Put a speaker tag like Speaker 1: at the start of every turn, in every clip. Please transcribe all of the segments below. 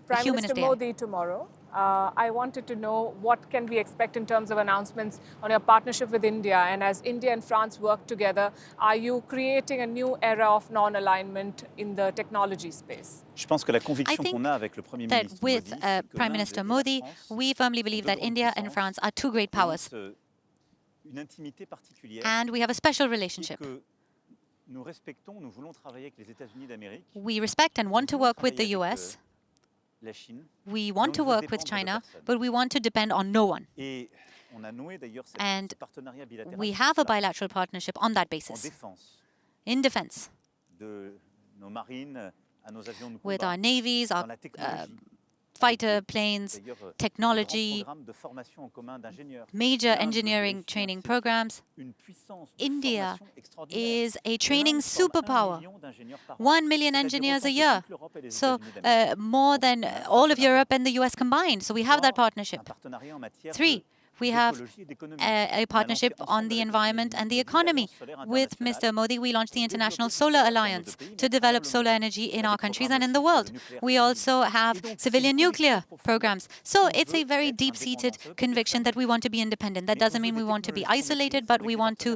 Speaker 1: Prime Minister Modi tomorrow. I wanted to know what can we expect in terms of announcements on your partnership with India, and as India and France work together, are you creating a new era of non-alignment in the technology space?
Speaker 2: I think that with Prime Minister Modi, we firmly believe that India and France are two great powers, and we have a special relationship. We respect and want to work with the US. We want to work with China, but we want to depend on no one. And we have a bilateral partnership on that basis, in defense, with our navies, our fighter planes, technology, major engineering training programs. India is a training superpower. 1 million engineers a year. So more than all of Europe and the US combined. So we have that partnership. 3, we have a partnership on the environment and the economy. With Mr. Modi, we launched the International Solar Alliance to develop solar energy in our countries and in the world. We also have civilian nuclear programs. So it's a very deep-seated conviction that we want to be independent. That doesn't mean we want to be isolated, but we want to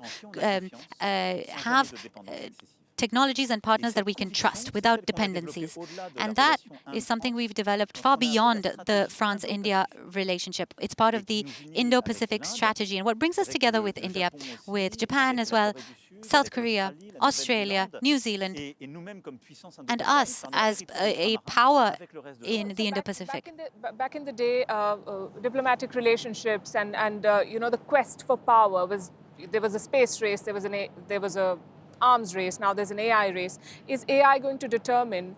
Speaker 2: have technologies and partners that we can trust without dependencies. And that is something we've developed far beyond the France-India relationship. It's part of the Indo-Pacific strategy. And what brings us together with India, with Japan as well, South Korea, Australia, New Zealand, and us as a power in the Indo-Pacific.
Speaker 1: Back in the day, diplomatic relationships and the quest for power there was a space race, there was a arms race, now there's an AI race. Is AI going to determine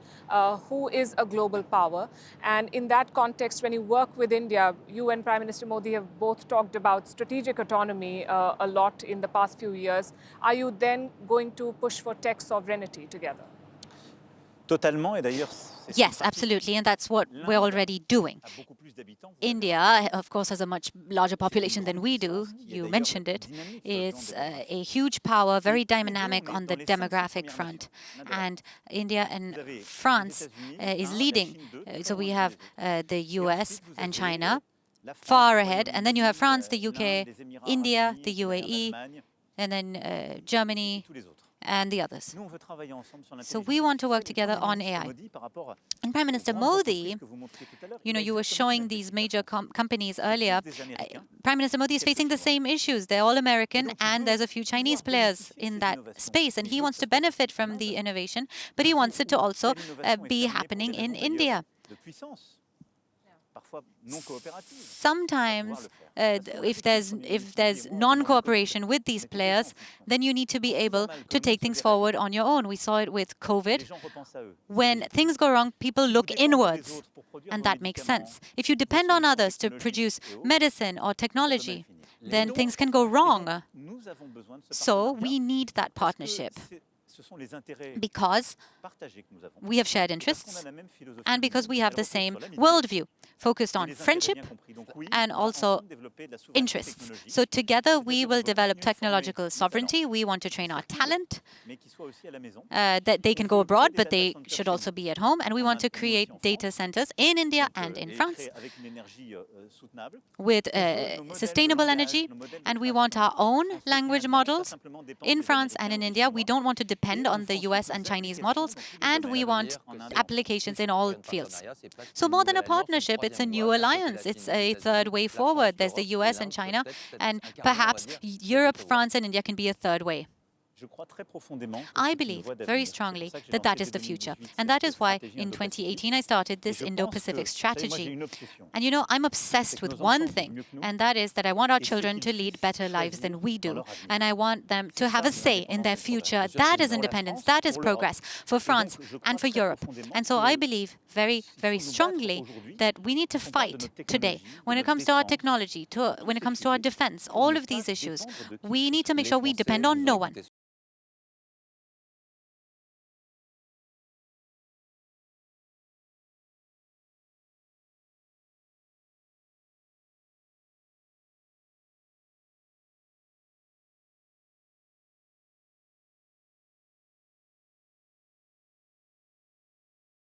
Speaker 1: who is a global power? And in that context, when you work with India, you and Prime Minister Modi have both talked about strategic autonomy a lot in the past few years. Are you then going to push for tech sovereignty together?
Speaker 2: Yes, absolutely, and that's what we're already doing. India, of course, has a much larger population than we do. You mentioned it. It's a huge power, very dynamic on the demographic front. And India and France is leading. So we have the US and China far ahead. And then you have France, the UK, India, the UAE, and then Germany, and the others. So we want to work together on AI. And Prime Minister Modi, you were showing these major companies earlier. Prime Minister Modi is facing the same issues. They're all American, and there's a few Chinese players in that space. And he wants to benefit from the innovation, but he wants it to also be happening in India. Sometimes, if there's non-cooperation with these players, then you need to be able to take things forward on your own. We saw it with COVID. When things go wrong, people look inwards, and that makes sense. If you depend on others to produce medicine or technology, then things can go wrong. So we need that partnership, because we have shared interests and because we have the same worldview, focused on friendship and also interests. So together we will develop technological sovereignty. We want to train our talent, that they can go abroad, but they should also be at home. And we want to create data centers in India and in France with sustainable energy. And we want our own language models in France and in India. We don't want to depend on the US and Chinese models, and we want applications in all fields. So more than a partnership, it's a new alliance. It's a third way forward. There's the US and China, and perhaps Europe, France, and India can be a third way. I believe very strongly that that is the future. And that is why in 2018 I started this Indo-Pacific strategy. And I'm obsessed with one thing, and that is that I want our children to lead better lives than we do. And I want them to have a say in their future. That is independence. That is progress for France and for Europe. And so I believe very, very strongly that we need to fight today. When it comes to our technology, when it comes to our defense, all of these issues, we need to make sure we depend on no one.